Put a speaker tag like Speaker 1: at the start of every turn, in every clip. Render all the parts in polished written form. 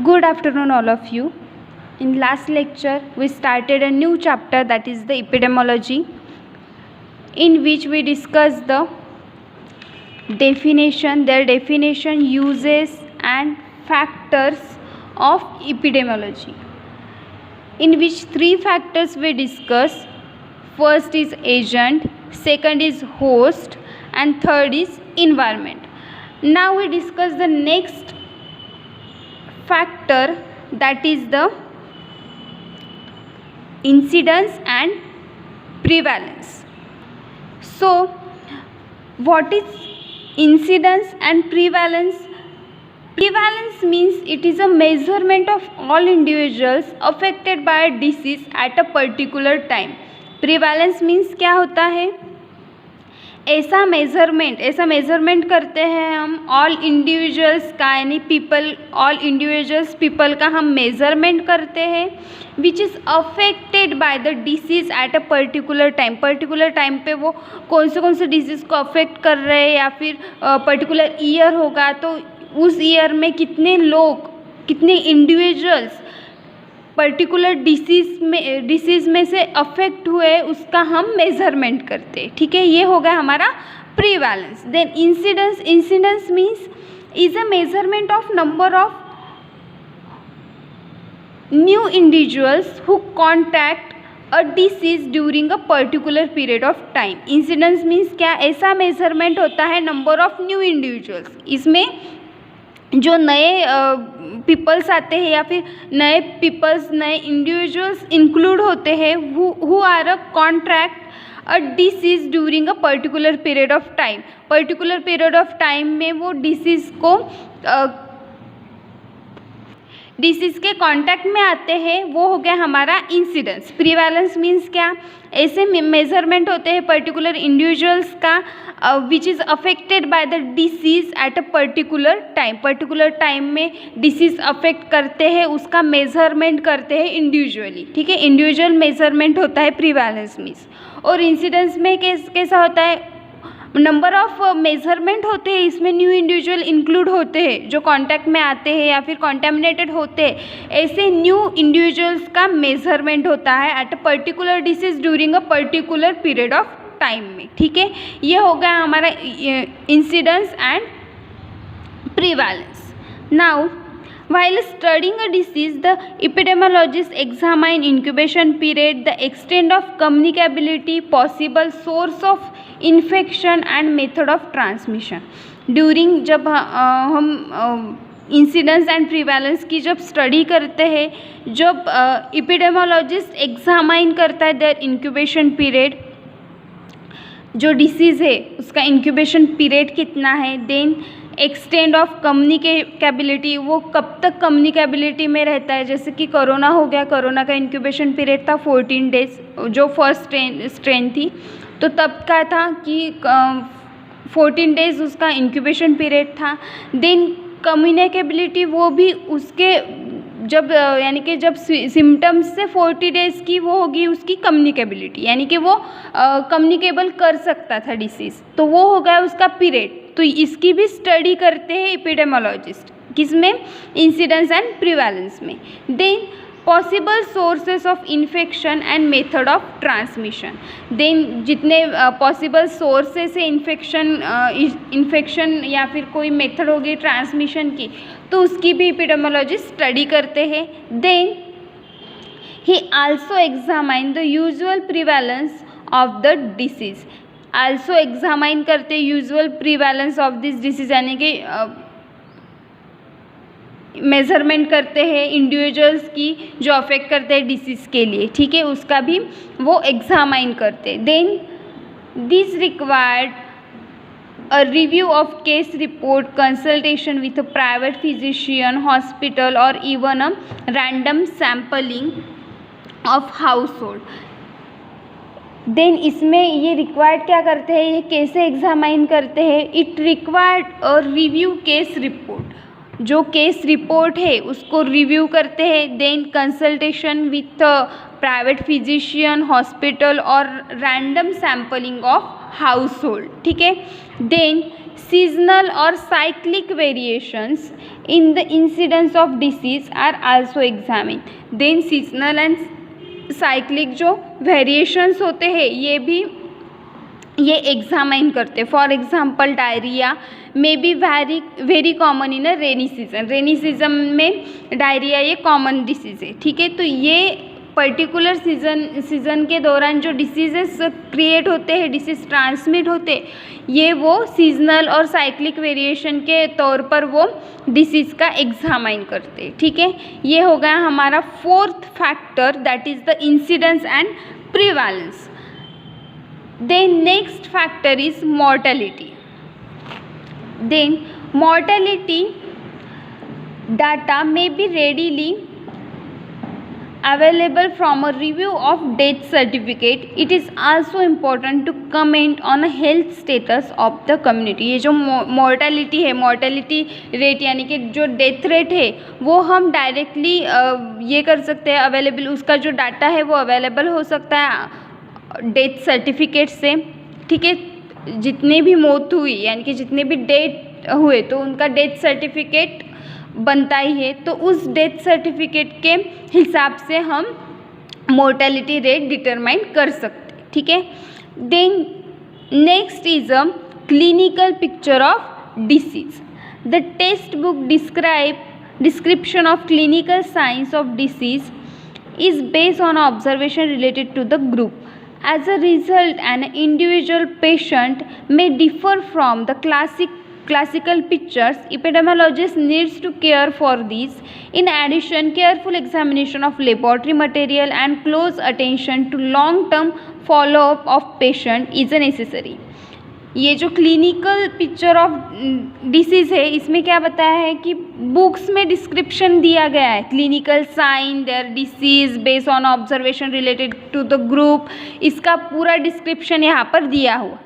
Speaker 1: Good afternoon, all of you. In last lecture, we started a new chapter, that is the epidemiology, in which we discussed the definition, their definition, uses and factors of epidemiology, in which three factors we discuss. First is agent, second is host, and third is environment. Now we discuss the next factor, that is the incidence and prevalence. So what is incidence and prevalence? Prevalence means it is a measurement of all individuals affected by a disease at a particular time. Prevalence means क्या होता है? ऐसा measurement करते हैं हम all individuals का, यानी all individuals people का हम मेज़रमेंट करते हैं which is affected by the disease eight a particular time पे वो कौन से डिजीज़ को अफेक्ट कर रहे हैं, या फिर पर्टिकुलर ईयर होगा तो उस ईयर में कितने इंडिविजुअल्स पर्टिकुलर डिसीज़ में से अफेक्ट हुए, उसका हम मेज़रमेंट करते हैं. ठीक है, ये हो गया हमारा prevalence. Then incidence means is a measurement of number of new individuals who contact a disease during a particular period of time. Incidence means क्या? ऐसा मेजरमेंट होता है नंबर ऑफ न्यू इंडिविजुअल्स. इसमें जो नए पीपल्स आते हैं या फिर नए इंडिविजुअल्स इंक्लूड होते हैं who are a contract a disease during a particular period of time में वो डिसीज़ के कांटेक्ट में आते हैं, वो हो गया हमारा इंसिडेंस. प्रीवैलेंस मीन्स क्या? ऐसे मेजरमेंट होते हैं पर्टिकुलर इंडिविजुअल्स का which is affected by the disease eight a particular time में डिसीज़ अफेक्ट करते हैं, उसका मेजरमेंट करते हैं इंडिविजुअली. ठीक है, इंडिविजुअल मेजरमेंट होता है प्रीवैलेंस मीन्स. और इंसिडेंस में कैसा होता है? नंबर ऑफ मेजरमेंट होते हैं, इसमें न्यू इंडिविजुअल इंक्लूड होते हैं जो कांटेक्ट में आते हैं या फिर कॉन्टेमिनेटेड होते हैं. ऐसे न्यू इंडिविजुअल्स का मेजरमेंट होता है at a particular disease during a particular period of time में. ठीक है, ये हो गया हमारा incidence and prevalence. Now while studying a disease, the epidemiologists examine incubation period, the extent of communicability, possible source of infection and method of transmission. During जब हम incidence and प्रीवैलेंस की जब स्टडी करते हैं, जब एपिडेमियोलॉजिस्ट एग्जामाइन करता है there incubation period, जो डिसीज़ है उसका इंक्यूबेशन पीरियड कितना है. देन एक्सटेंड ऑफ कम्युनिकेबिलिटी, वो कब तक कम्युनिकेबिलिटी में रहता है. जैसे कि कोरोना हो गया, कोरोना का इंक्यूबेशन पीरियड था 14 डेज, जो फर्स्ट स्ट्रेन थी तो तब का था कि 14 डेज उसका इंक्यूबेशन पीरियड था. देन कम्युनिकेबिलिटी, वो भी उसके यानी कि जब सिम्टम्स से 40 डेज़ की वो होगी उसकी कम्युनिकेबिलिटी, यानी कि वो कम्युनिकेबल कर सकता था डिसीज़, तो वो हो गया उसका पीरियड. तो इसकी भी स्टडी करते हैं एपिडेमियोलॉजिस्ट, किसमें? इंसिडेंस एंड प्रीवैलेंस में. Then possible sources of infection and method of transmission. Then जितने पॉसिबल सोर्सेस है इन्फेक्शन या फिर कोई मेथड होगी ट्रांसमिशन की, तो उसकी भी एपिडेमियोलॉजिस्ट स्टडी करते हैं. Then he also examine the usual prevalence of the disease. Also examine करते usual prevalence of this disease, यानी कि मेजरमेंट करते हैं इंडिविजुअल्स की जो अफेक्ट करते हैं डिसीज़ के लिए. ठीक है, उसका भी वो एग्जामाइन करते. Then this required a review of case report, consultation with a private physician, hospital और even a random sampling of household. Then इसमें ये रिक्वायर्ड क्या करते हैं, ये कैसे एग्जामाइन करते हैं? It required a review case report, जो केस रिपोर्ट है उसको रिव्यू करते हैं. Then consultation with private physician, hospital और random sampling of household. ठीक है, then seasonal or cyclic variations in the incidence of disease are also examined. Then seasonal and cyclic जो variations होते हैं ये एग्जामाइन करते. For example diarrhoea may be very common in a rainy season. Rainy season में diarrhoea ये common disease है. ठीक है, तो ये पर्टिकुलर सीज़न के दौरान जो डिसीजेस क्रिएट होते हैं, डिसीज़ ट्रांसमिट होते, ये वो सीजनल और साइक्लिक वेरिएशन के तौर पर वो डिसीज़ का एग्जामाइन करते. ठीक है, ये हो गया हमारा fourth factor, that is the incidence and prevalence. Then next factor is mortality. Then mortality data may be readily available from a review of death certificate. It is also important to comment on a health status of the community. ये जो mortality है, mortality rate यानी कि जो death rate है वो हम directly ये कर सकते हैं अवेलेबल, उसका जो डाटा है वो अवेलेबल हो सकता है डेथ सर्टिफिकेट से. ठीक है, जितने भी मौत हुई यानी कि जितने भी डेथ हुए तो उनका डेथ सर्टिफिकेट बनता ही है, तो उस डेथ सर्टिफिकेट के हिसाब से हम मोर्टेलिटी रेट डिटरमाइन कर सकते. ठीक है, then next is a clinical picture of disease. The text book description of clinical science of disease is based on observation related to the group. As a result, an individual patient may differ from the classical pictures. Epidemiologist needs to care for these. In addition, careful examination of laboratory material and close attention to long-term follow-up of patient is necessary. ये जो clinical picture of disease है इसमें क्या बताया है कि books में description दिया गया है, clinical sign their disease based on observation related to the group, इसका पूरा डिस्क्रिप्शन यहाँ पर दिया हुआ.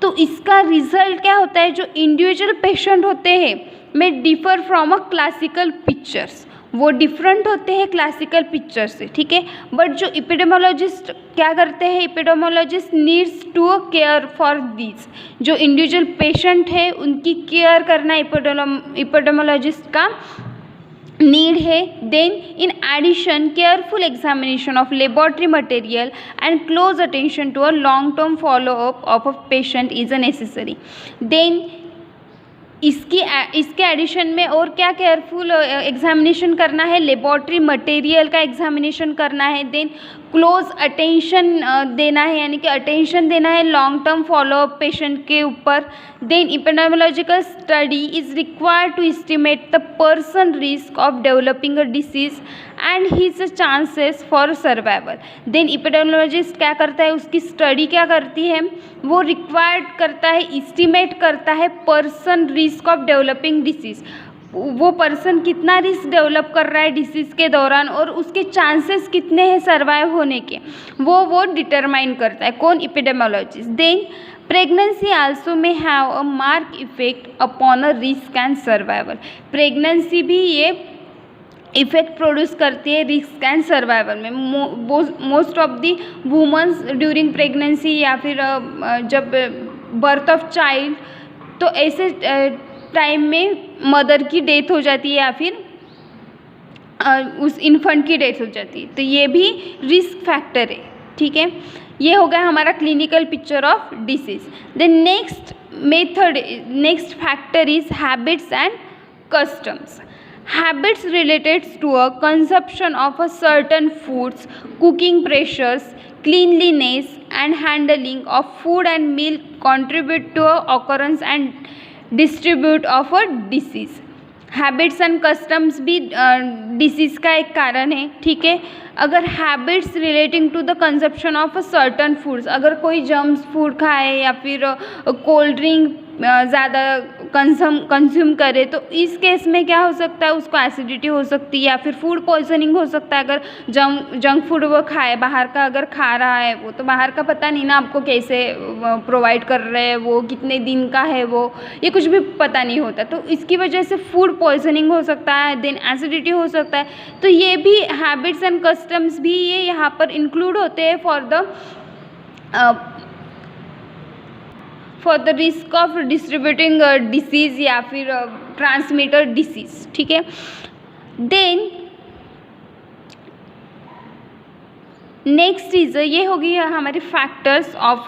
Speaker 1: तो इसका रिजल्ट क्या होता है, जो इंडिविजुअल पेशेंट होते हैं में differ from a classical pictures, वो डिफरेंट होते हैं क्लासिकल पिक्चर से. ठीक है, बट जो इपिडेमोलॉजिस्ट क्या करते हैं, epidemiologist needs to care for this, जो इंडिविजुअल पेशेंट है उनकी केयर करना इपिडेमोलॉजिस्ट का नीड है. Then in addition careful examination of laboratory material and close attention to a long term follow up of a patient is a necessary. देन इसके addition में और क्या केयरफुल एग्जामिनेशन करना है, लेबोरेटरी मटेरियल का एग्जामिनेशन करना है. देन क्लोज अटेंशन देना है, यानी कि अटेंशन देना है लॉन्ग टर्म फॉलोअप पेशेंट के ऊपर. Then epidemiological study is required to estimate the person risk of developing a disease and his chances for survival. Then epidemiologist क्या करता है, उसकी स्टडी क्या करती है, वो रिक्वायर्ड करता है, एस्टिमेट करता है person risk of developing disease, वो पर्सन कितना रिस्क डेवलप कर रहा है डिसीज़ के दौरान और उसके चांसेस कितने हैं सर्वाइव होने के, वो डिटरमाइन करता है. कौन, एपिडेमियोलॉजिस्ट. देन प्रेगनेंसी आल्सो में have a mark effect upon a risk and survival. Pregnancy भी ये इफेक्ट प्रोड्यूस करती है रिस्क एंड सर्वाइवल में. Most of the womens during pregnancy या फिर जब बर्थ ऑफ चाइल्ड, तो ऐसे टाइम में मदर की डेथ हो जाती है या फिर उस इन्फेंट की डेथ हो जाती है, तो ये भी रिस्क फैक्टर है. ठीक है, ये हो गया हमारा clinical picture of disease. Then next factor is habits and customs. Habits related to a consumption of a certain foods, cooking pressures, cleanliness and handling of food and milk contribute to a occurrence and distribute of a disease. Habits and customs भी disease का एक कारण है. ठीक है, अगर habits relating to the consumption of a certain foods, अगर कोई जंक्स फूड खाए या फिर कोल्ड ड्रिंक ज़्यादा कंज्यूम करे, तो इस केस में क्या हो सकता है, उसको एसिडिटी हो सकती है या फिर फूड पॉइजनिंग हो सकता है. अगर जंक फूड वो खाए, बाहर का अगर खा रहा है, वो तो बाहर का पता नहीं ना आपको कैसे प्रोवाइड कर रहे हैं, वो कितने दिन का है, वो ये कुछ भी पता नहीं होता, तो इसकी वजह से फूड पॉइजनिंग हो सकता है. देन एसिडिटी हो सकता है. तो ये भी हैबिट्स एंड कस्टम्स भी ये यहाँ पर इंक्लूड होते हैं for the risk of distributing disease या फिर ट्रांसमीटर डिसीज़, ठीक है। देन नेक्स्ट इज ये होगी हमारी factors of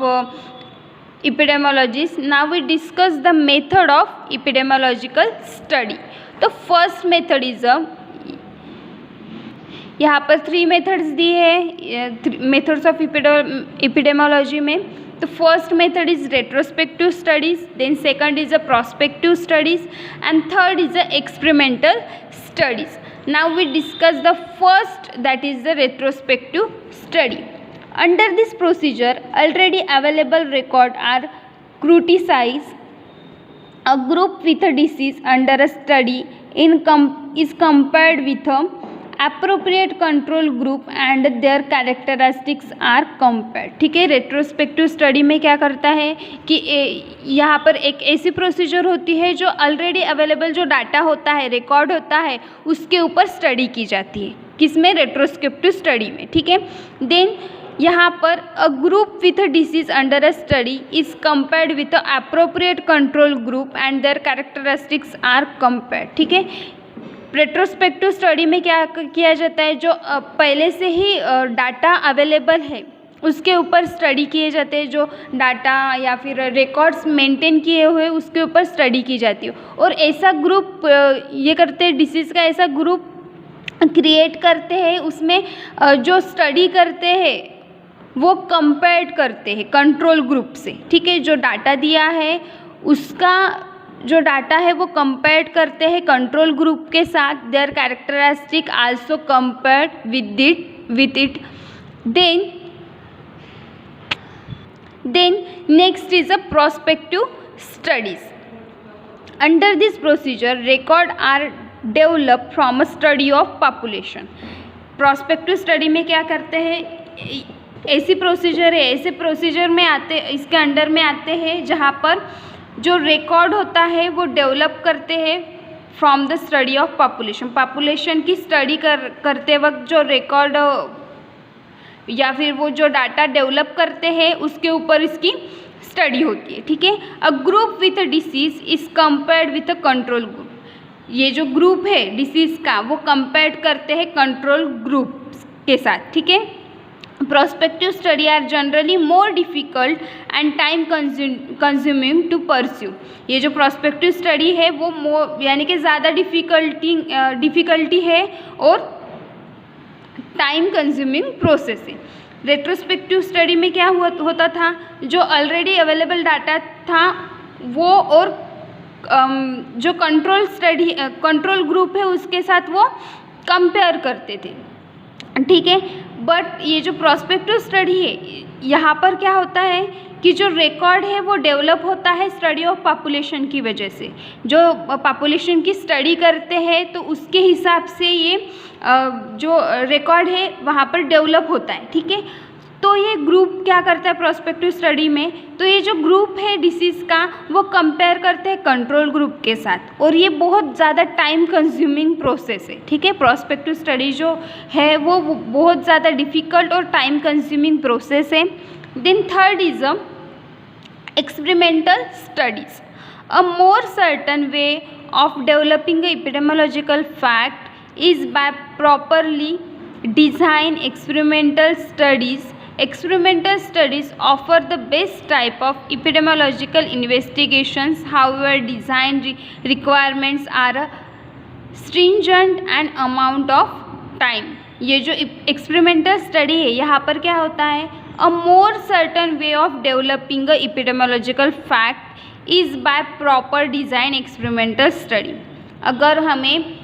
Speaker 1: epidemiologist. Now we discuss the method of epidemiological study. तो फर्स्ट मेथड इज यहाँ पर 3 मेथड्स दिए हैं मेथड्स ऑफ एपिडेमियोलॉजी में। तो first method is retrospective studies, then second is a prospective studies and third is a experimental studies. Now we discuss the first, that is the retrospective study. Under this procedure, already available record are criticized. A group with a disease under a study is compared with a appropriate control group and their characteristics are compared, ठीक है। Retrospective study में क्या करता है कि यहाँ पर एक ऐसी प्रोसीजर होती है जो ऑलरेडी अवेलेबल जो डाटा होता है, रिकॉर्ड होता है, उसके ऊपर स्टडी की जाती है, किसमें, रेट्रोस्पेक्टिव स्टडी में, ठीक है। देन यहाँ पर a group with a disease under a study is compared with a appropriate control group and their characteristics are compared, ठीक है। रेट्रोस्पेक्टिव स्टडी में क्या किया जाता है, जो पहले से ही डाटा अवेलेबल है उसके ऊपर स्टडी किए जाते हैं, जो डाटा या फिर रिकॉर्ड्स मेंटेन किए हुए उसके ऊपर स्टडी की जाती है। और ऐसा ग्रुप ये करते हैं, डिसीज़ का ऐसा ग्रुप क्रिएट करते हैं, उसमें जो स्टडी करते हैं वो कंपेयर करते हैं कंट्रोल ग्रुप से, ठीक है। जो डाटा दिया है उसका जो डाटा है वो कंपेयर करते हैं कंट्रोल ग्रुप के साथ, their characteristic also compared with it. Then next is a prospective studies. Under this procedure record are develop from a study of population. Prospective study में क्या करते हैं, ऐसी प्रोसीजर है, ऐसे प्रोसीजर में आते, इसके अंडर में आते हैं जहाँ पर जो रिकॉर्ड होता है वो डेवलप करते हैं from the study of population. Population की स्टडी करते वक्त जो रिकॉर्ड या फिर वो जो डाटा डेवलप करते हैं उसके ऊपर इसकी स्टडी होती है, ठीक है। अ group with a disease is compared with a control group. ये जो ग्रुप है डिसीज का वो कंपेयर करते हैं कंट्रोल ग्रुप के साथ, ठीक है। Prospective study are generally more difficult and time consuming to pursue. ये जो प्रोस्पेक्टिव स्टडी है वो यानी कि ज़्यादा डिफ़िकल्टी है और टाइम कंज्यूमिंग प्रोसेस है। रेट्रोस्पेक्टिव स्टडी में क्या होता था, जो ऑलरेडी अवेलेबल डाटा था वो और जो कंट्रोल ग्रुप है उसके साथ वो कंपेयर करते थे, ठीक है। बट ये जो प्रोस्पेक्टिव स्टडी है यहाँ पर क्या होता है कि जो रिकॉर्ड है वो डेवलप होता है स्टडी ऑफ पॉपुलेशन की वजह से। जो पॉपुलेशन की स्टडी करते हैं तो उसके हिसाब से ये जो रिकॉर्ड है वहाँ पर डेवलप होता है, ठीक है। तो ये ग्रुप क्या करता है प्रोस्पेक्टिव स्टडी में, तो ये जो ग्रुप है डिसीज़ का वो कंपेयर करते हैं कंट्रोल ग्रुप के साथ, और ये बहुत ज़्यादा टाइम कंज्यूमिंग प्रोसेस है, ठीक है। प्रोस्पेक्टिव स्टडी जो है वो बहुत ज़्यादा डिफ़िकल्ट और टाइम कंज्यूमिंग प्रोसेस है। Then third is a experimental studies. A more certain way of developing epidemiological fact is by properly designed experimental studies. Experimental studies offer the best type of epidemiological investigations. However, design requirements are stringent and amount of time. ये जो experimental study है यहाँ पर क्या होता है, a more certain way of developing a epidemiological fact is by proper design experimental study. अगर हमें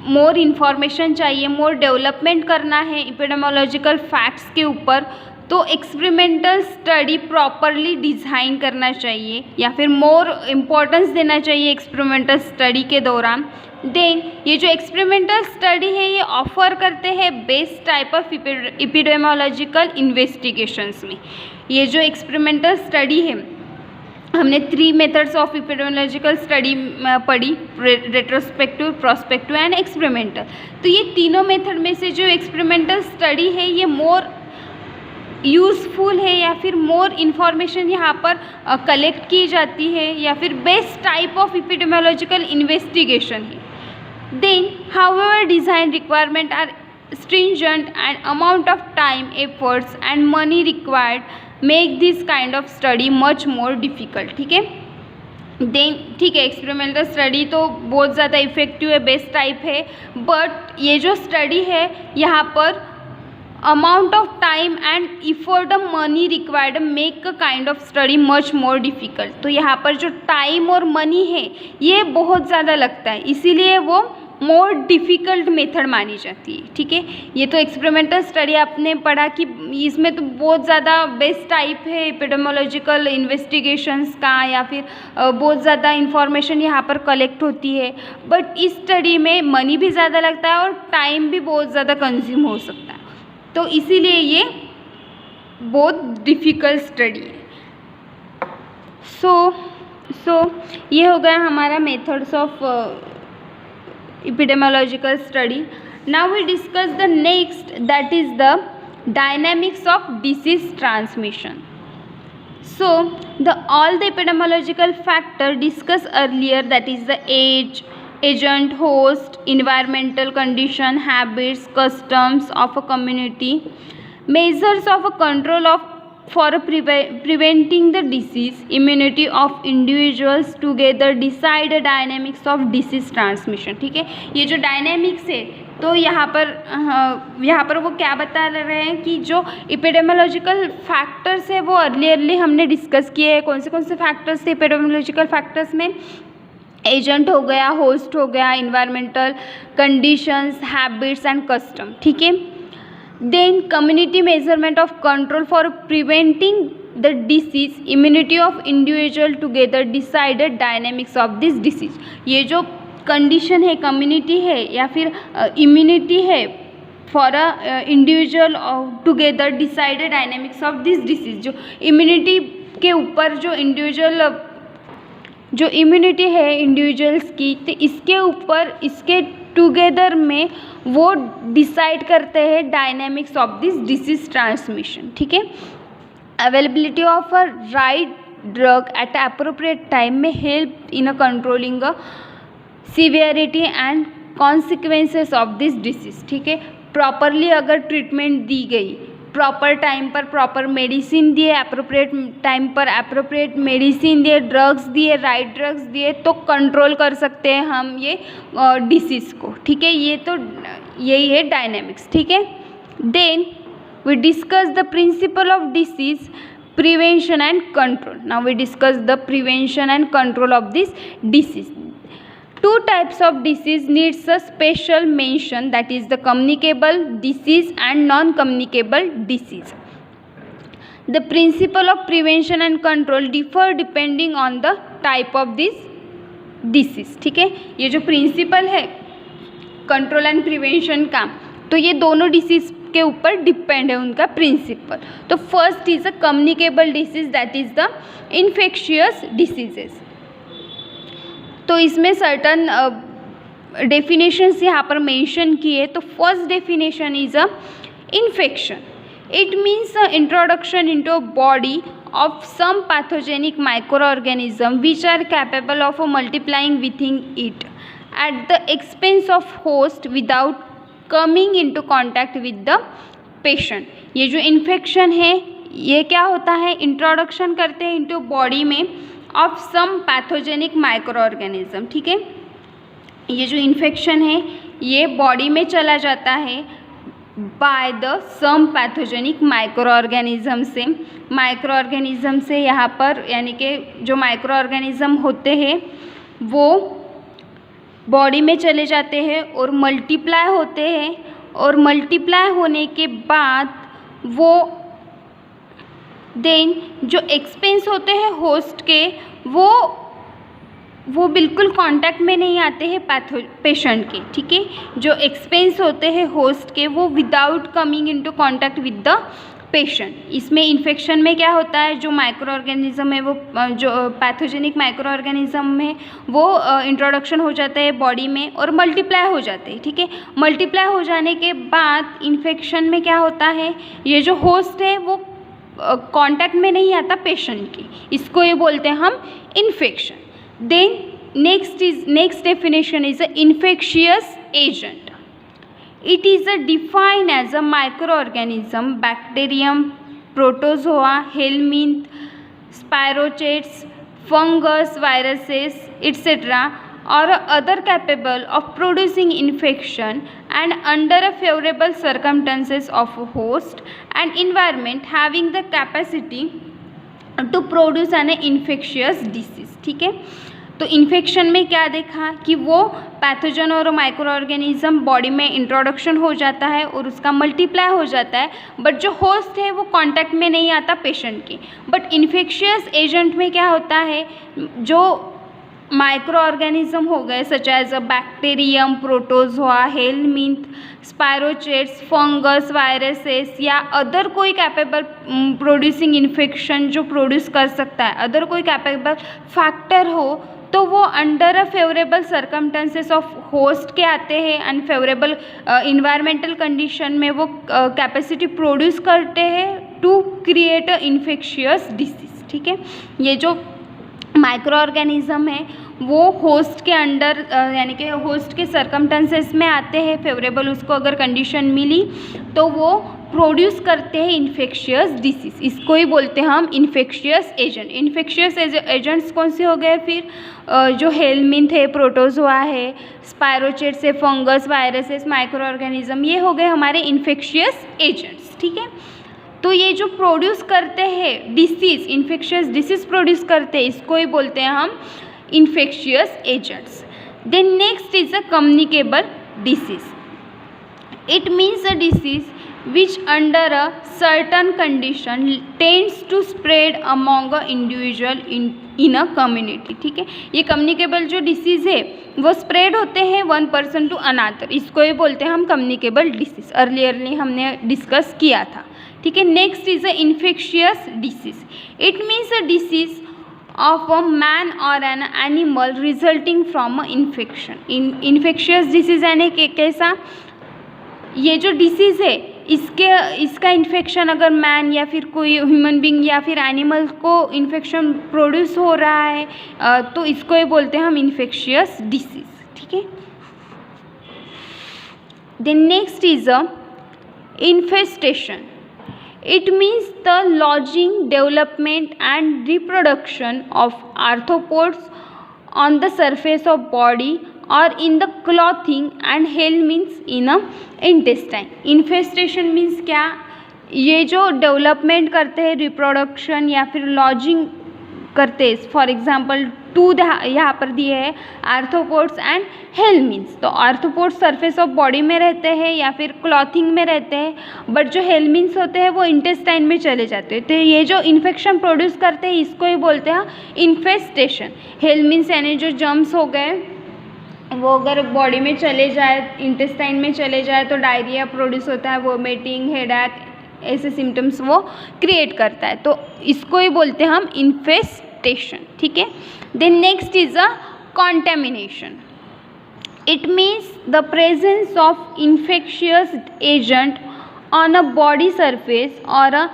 Speaker 1: मोर इन्फॉर्मेशन चाहिए, मोर डेवलपमेंट करना है एपिडेमियोलॉजिकल फैक्ट्स के ऊपर, तो एक्सपेरिमेंटल स्टडी प्रॉपरली डिज़ाइन करना चाहिए या फिर मोर इम्पोर्टेंस देना चाहिए एक्सपेरिमेंटल स्टडी के दौरान। देन ये जो एक्सपेरिमेंटल स्टडी है ये ऑफर करते हैं best type of epidemiological investigations में। ये जो एक्सपेरिमेंटल स्टडी है, हमने 3 मेथड्स ऑफ एपिडेमियोलॉजिकल स्टडी पढ़ी, रेट्रोस्पेक्टिव, प्रोस्पेक्टिव एंड एक्सपेरिमेंटल। तो ये तीनों मेथड में से जो एक्सपेरिमेंटल स्टडी है ये मोर यूज़फुल है या फिर मोर इन्फॉर्मेशन यहाँ पर कलेक्ट की जाती है या फिर best type of epidemiological investigation है. Then however design requirement are stringent and amount of time, efforts and money required make this kind of study much more difficult. ठीक है. देन ठीक है, एक्सपेरिमेंटल स्टडी तो बहुत ज़्यादा इफ़ेक्टिव है, best type है, बट ये जो स्टडी है यहाँ पर amount of time and effort of money required make a kind of study much more difficult. तो यहाँ पर जो टाइम और मनी है ये बहुत ज़्यादा लगता है, इसीलिए वो मोर डिफ़िकल्ट मेथड मानी जाती है. ठीक है. ये तो एक्सपेरिमेंटल स्टडी आपने पढ़ा कि इसमें तो बहुत ज़्यादा बेस्ट टाइप है एपिडेमियोलॉजिकल इन्वेस्टिगेशंस का या फिर बहुत ज़्यादा इंफॉर्मेशन यहाँ पर कलेक्ट होती है, बट इस स्टडी में मनी भी ज़्यादा लगता है और टाइम भी बहुत ज़्यादा कंज्यूम हो सकता है. तो इसीलिए ये बहुत डिफ़िकल्ट स्टडी है. सो ये हो गया हमारा methods of epidemiological study. Now we discuss the next, that is the dynamics of disease transmission. So all the epidemiological factor discussed earlier, that is the age, agent, host, environmental condition, habits, customs of a community, measures of a control of for preventing the disease, immunity of individuals together decide the dynamics of disease transmission. ठीक है. ये जो dynamics है तो यहाँ पर वो क्या बता रहे हैं कि जो एपिडेमियोलॉजिकल फैक्टर्स है वो अर्ली हमने डिस्कस किए हैं. कौन से फैक्टर्स थे एपिडेमियोलॉजिकल फैक्टर्स में? एजेंट हो गया, होस्ट हो गया, environmental conditions, habits and custom. ठीक है. Then community measurement of control for preventing the disease, immunity of individual together decided dynamics of this disease. ये जो कंडीशन है, कम्युनिटी है या फिर इम्यूनिटी है for a individual together decided dynamics of this disease. जो इम्यूनिटी के ऊपर जो इम्यूनिटी है इंडिविजुअल्स की, तो इसके ऊपर इसके टुगेदर में वो डिसाइड करते हैं dynamics of this disease transmission. ठीक है. Availability of a right drug at appropriate time में help in controlling a severity and consequences of this disease. ठीक है. प्रॉपरली अगर ट्रीटमेंट दी गई, प्रॉपर टाइम पर प्रॉपर मेडिसिन दिए, अप्रोप्रिएट टाइम पर अप्रोप्रिएट मेडिसिन दिए, ड्रग्स दिए, राइट ड्रग्स दिए, तो कंट्रोल कर सकते हैं हम ये डिसीज़ को. ठीक है. ये तो यही है डायनेमिक्स. ठीक है. Then we discuss the principle of disease prevention and control. Now we discuss the prevention and control of this disease. Two types of disease needs a special mention, that is the communicable disease and non-communicable disease. The principle of prevention and control differ depending on the type of this disease. ठीक है. ये जो principal है control and prevention का, तो ये दोनों disease के ऊपर डिपेंड है उनका प्रिंसिपल. तो first is a communicable disease, that is the infectious diseases. तो इसमें सर्टन डेफिनेशंस यहाँ पर मेंशन किए. तो first definition is a infection. It means a introduction into a body of some pathogenic microorganism which are capable of multiplying within it at the expense of host without coming into contact with the patient. ये जो infection है ये क्या होता है, introduction करते हैं into body में of some pathogenic micro organism. ठीक है. ये जो इन्फेक्शन है ये बॉडी में चला जाता है by the some pathogenic micro organism से यहाँ पर यानी कि जो माइक्रो ऑर्गेनिज्म होते हैं वो बॉडी में चले जाते हैं और मल्टीप्लाई होते हैं, और मल्टीप्लाई होने के बाद वो देन जो एक्सपेंस होते हैं होस्ट के वो बिल्कुल कांटेक्ट में नहीं आते हैं पेशेंट के. ठीक है. जो एक्सपेंस होते हैं होस्ट के वो without coming into contact with the patient. इसमें इन्फेक्शन में क्या होता है, जो माइक्रो ऑर्गेनिज्म है वो जो पैथोजेनिक माइक्रो ऑर्गेनिज्म है वो इंट्रोडक्शन हो जाता है बॉडी में और मल्टीप्लाई हो जाते हैं. ठीक है. मल्टीप्लाई हो जाने के बाद इन्फेक्शन में क्या होता है, ये जो होस्ट है वो कांटेक्ट में नहीं आता पेशेंट के, इसको ये बोलते हैं हम infection. Then next definition is a infectious agent. It is defined as a microorganism, bacterium, protozoa, helminth, spirochetes, fungus, viruses, etc. or other capable of producing infection and under a favorable circumstances of a host and environment having the capacity to produce an infectious disease. ठीक है, तो infection में क्या देखा कि वो pathogen और micro organism body में इंट्रोडक्शन हो जाता है और उसका मल्टीप्लाई हो जाता है, बट जो होस्ट है वो कांटेक्ट में नहीं आता पेशेंट के। बट इन्फेक्शियस एजेंट में क्या होता है, जो माइक्रो ऑर्गेनिज्म हो गए such as a bacterium, protozoa, helminth, spirochetes, fungus, viruses या अदर कोई कैपेबल प्रोड्यूसिंग इन्फेक्शन जो प्रोड्यूस कर सकता है, अदर कोई कैपेबल फैक्टर हो, तो वो under a favourable circumstances of host के आते हैं, अनफेवरेबल इन्वायरमेंटल कंडीशन में वो कैपेसिटी प्रोड्यूस करते हैं to create a infectious disease. ठीक है, ये जो माइक्रो ऑर्गेनिज्म है वो होस्ट के अंडर यानी कि होस्ट के सर्कमस्टेंसेस में आते हैं, फेवरेबल उसको अगर कंडीशन मिली तो वो प्रोड्यूस करते हैं इन्फेक्शियस डिसीज, इसको ही बोलते हैं हम इन्फेक्शियस एजेंट। इन्फेक्शियस एजेंट्स कौन से हो गए फिर, जो हेलमिंथ है, प्रोटोजोआ है, स्पायरोचेट्स है, फंगस, वायरसेस, माइक्रो ऑर्गेनिज्म, ये हो गए हमारे इन्फेक्शियस एजेंट्स। ठीक है, तो ये जो प्रोड्यूस करते हैं डिसीज, इन्फेक्शियस डिसीज प्रोड्यूस करते हैं, इसको ही बोलते हैं हम infectious agents. Then next is a communicable disease. It means a disease which under a certain condition tends to spread among a individual in a community. ठीक है, ये कम्युनिकेबल जो डिसीज़ है वो स्प्रेड होते हैं वन पर्सन टू अनादर, इसको ही बोलते हैं हम कम्युनिकेबल डिसीज, अर्लियरली हमने डिस्कस किया था। ठीक है, next is a infectious disease. It means a disease of a man or an animal resulting from a infection. Infectious disease यानी कि कैसा, ये जो डिसीज़ है इसका इन्फेक्शन अगर मैन या फिर कोई ह्यूमन बींग या फिर एनिमल को इन्फेक्शन प्रोड्यूस हो रहा है तो इसको ही बोलते हैं हम इन्फेक्शियस डिसीज। ठीक है, then next is a infestation. It means the lodging, development and reproduction of arthropods on the surface of body or in the clothing and helminths in a intestine. Infestation means क्या, ये जो development करते हैं, reproduction या फिर lodging करते हैं, for example to यहाँ पर दिए है आर्थ्रोपोड्स एंड हेलमिन्थ्स। तो आर्थ्रोपोड्स सरफेस ऑफ बॉडी में रहते हैं या फिर क्लॉथिंग में रहते हैं, बट जो हेलमिन्थ्स होते हैं वो इंटेस्टाइन में चले जाते हैं। तो ये जो इन्फेक्शन प्रोड्यूस करते हैं इसको ही बोलते हैं इन्फेस्टेशन। हेलमिन्थ्स यानी जो जर्म्स हो गए वो अगर बॉडी में चले जाए, इंटेस्टाइन में चले जाए तो डायरिया प्रोड्यूस होता है, वोमिटिंग, हेडेक, ऐसे सिम्टम्स वो क्रिएट करता है, तो इसको ही बोलते हैं हम इन्फेस्टेशन। ठीक है, then next is a contamination. It means the presence of infectious agent on a body surface और अ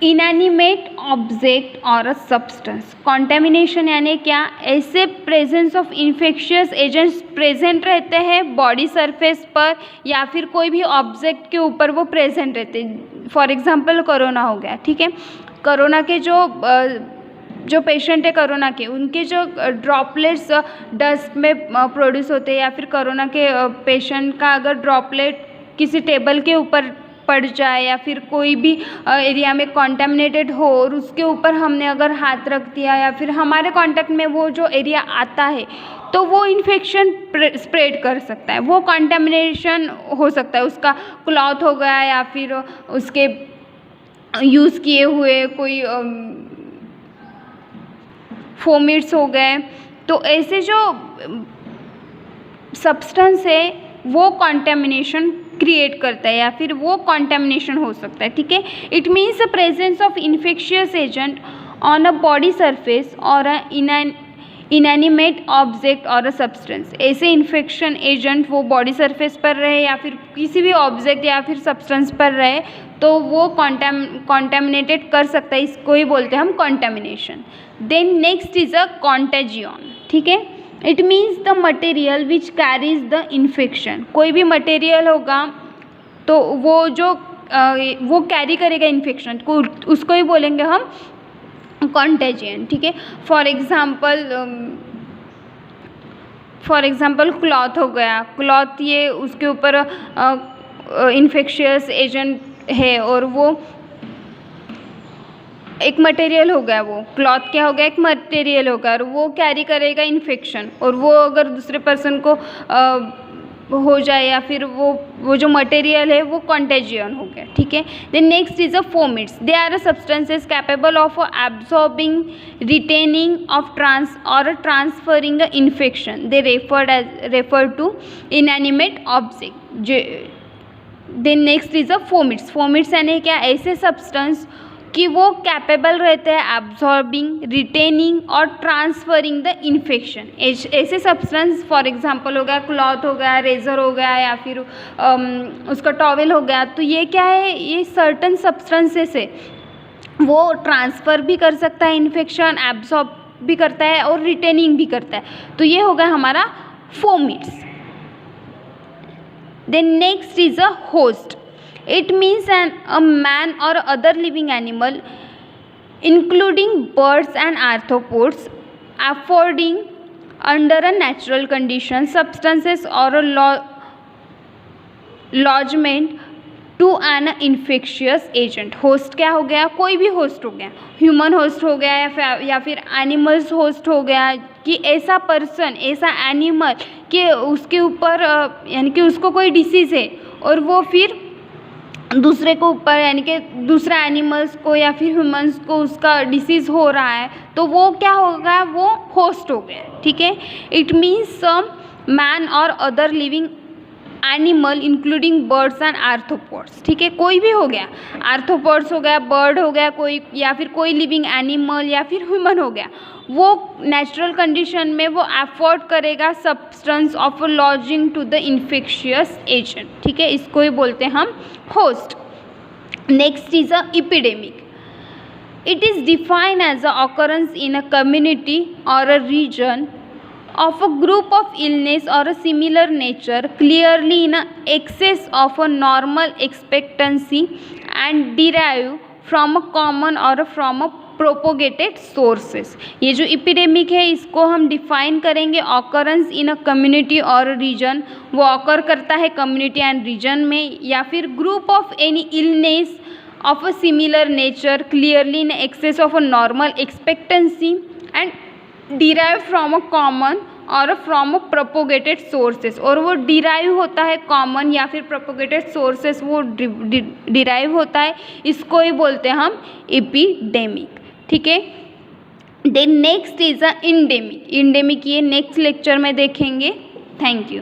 Speaker 1: इनएनिमेट ऑब्जेक्ट और अ सब्सटेंस. कॉन्टेमिनेशन यानी क्या, ऐसे presence of infectious agents present रहते हैं बॉडी सरफेस पर या फिर कोई भी ऑब्जेक्ट के ऊपर वो प्रेजेंट रहते हैं। फॉर एग्जांपल कोरोना हो गया। ठीक है, कोरोना के जो पेशेंट है कोरोना के, उनके जो ड्रॉपलेट्स डस्ट में प्रोड्यूस होते हैं या फिर कोरोना के पेशेंट का अगर ड्रॉपलेट किसी टेबल के ऊपर पड़ जाए या फिर कोई भी एरिया में कॉन्टेमिनेटेड हो और उसके ऊपर हमने अगर हाथ रख दिया या फिर हमारे कांटेक्ट में वो जो एरिया आता है तो वो इन्फेक्शन स्प्रेड कर सकता है, वो कॉन्टेमिनेशन हो सकता है। उसका क्लॉथ हो गया या फिर उसके यूज़ किए हुए कोई फोमिट्स हो गए, तो ऐसे जो सब्सटेंस है वो कॉन्टेमिनेशन क्रिएट करता है या फिर वो कॉन्टेमिनेशन हो सकता है। ठीक है, it means the presence of infectious agent on a body surface और अ इनएनिमेट ऑब्जेक्ट और अ सब्सटेंस. ऐसे इन्फेक्शन एजेंट वो बॉडी सरफेस पर रहे या फिर किसी भी ऑब्जेक्ट या फिर सब्सटेंस पर रहे तो वो कॉन्टेमिनेटेड कर सकता है, इसको ही बोलते हैं हम contamination. Then next is a contagion, ठीक है। It means the material which carries the infection. कोई भी मटेरियल होगा तो वो कैरी करेगा इन्फेक्शन को, उसको ही बोलेंगे हम कॉन्टेजियन, ठीक है। फॉर एग्जाम्पल क्लॉथ हो गया, क्लॉथ ये उसके ऊपर इन्फेक्शियस एजेंट है और वो एक मटेरियल हो गया, वो क्लॉथ क्या हो गया, एक मटेरियल होगा और वो कैरी करेगा इन्फेक्शन, और वो अगर दूसरे पर्सन को हो जाए या फिर वो जो मटेरियल है वो कॉन्टेजियन हो गया, ठीक है। Then next is a fomites. They are substances capable of absorbing, retaining of transferring infection. They refer to inanimate object. Then next is a fomites. Fomites यानी क्या, ऐसे सब्सटेंस कि वो कैपेबल रहते हैं एब्जॉर्बिंग, रिटेनिंग और ट्रांसफरिंग द इन्फेक्शन। ऐसे substance for example हो गया क्लॉथ हो गया, रेजर हो गया या फिर उसका टॉवेल हो गया, तो ये क्या है, ये सर्टन सब्सटेंसेस है, वो ट्रांसफ़र भी कर सकता है इन्फेक्शन, एब्जॉर्ब भी करता है और रिटेनिंग भी करता है, तो ये हो गया हमारा fomites. Then next is a host. It means a man or other living animal, including birds and arthropods, affording under a natural condition substances or a lodgement to an infectious agent। Host क्या हो गया, कोई भी host हो गया, human host हो गया या फिर एनिमल्स होस्ट हो गया, कि ऐसा पर्सन, ऐसा एनिमल कि उसके ऊपर यानी कि उसको कोई डिसीज़ है और वो फिर दूसरे को ऊपर यानी कि दूसरा एनिमल्स को या फिर ह्यूमंस को उसका डिसीज़ हो रहा है, तो वो क्या होगा, वो होस्ट हो गया, ठीक है। इट मीन्स सम मैन और other living animal including birds and arthropods, ठीक है। कोई भी हो गया, आर्थ्रोपोड्स हो गया, बर्ड हो गया कोई, या फिर कोई लिविंग एनिमल या फिर ह्यूमन हो गया, वो नेचुरल कंडीशन में वो अफोर्ड करेगा substance of lodging to the infectious agent, ठीक है, इसको ही बोलते हैं हम host. Next is a epidemic. It is defined as a occurrence in a community और a region of a group of illness or a similar nature, clearly in a excess of a normal expectancy and derive from a common or from a propagated sources। ये जो epidemic है इसको हम define करेंगे occurrence in a community और region, वो occur करता है community and region में, या फिर group of any illness of a similar nature clearly in excess of a normal expectancy and derive from a common और फ्रॉम अ प्रोपोगेटेड सोर्सेस, और वो डिराइव होता है कॉमन या फिर प्रोपोगेटेड सोर्सेस, वो डिराइव होता है, इसको ही बोलते हैं हम एपिडेमिक, ठीक है। Then next is a endemic. Endemic ये नेक्स्ट लेक्चर में देखेंगे। Thank you.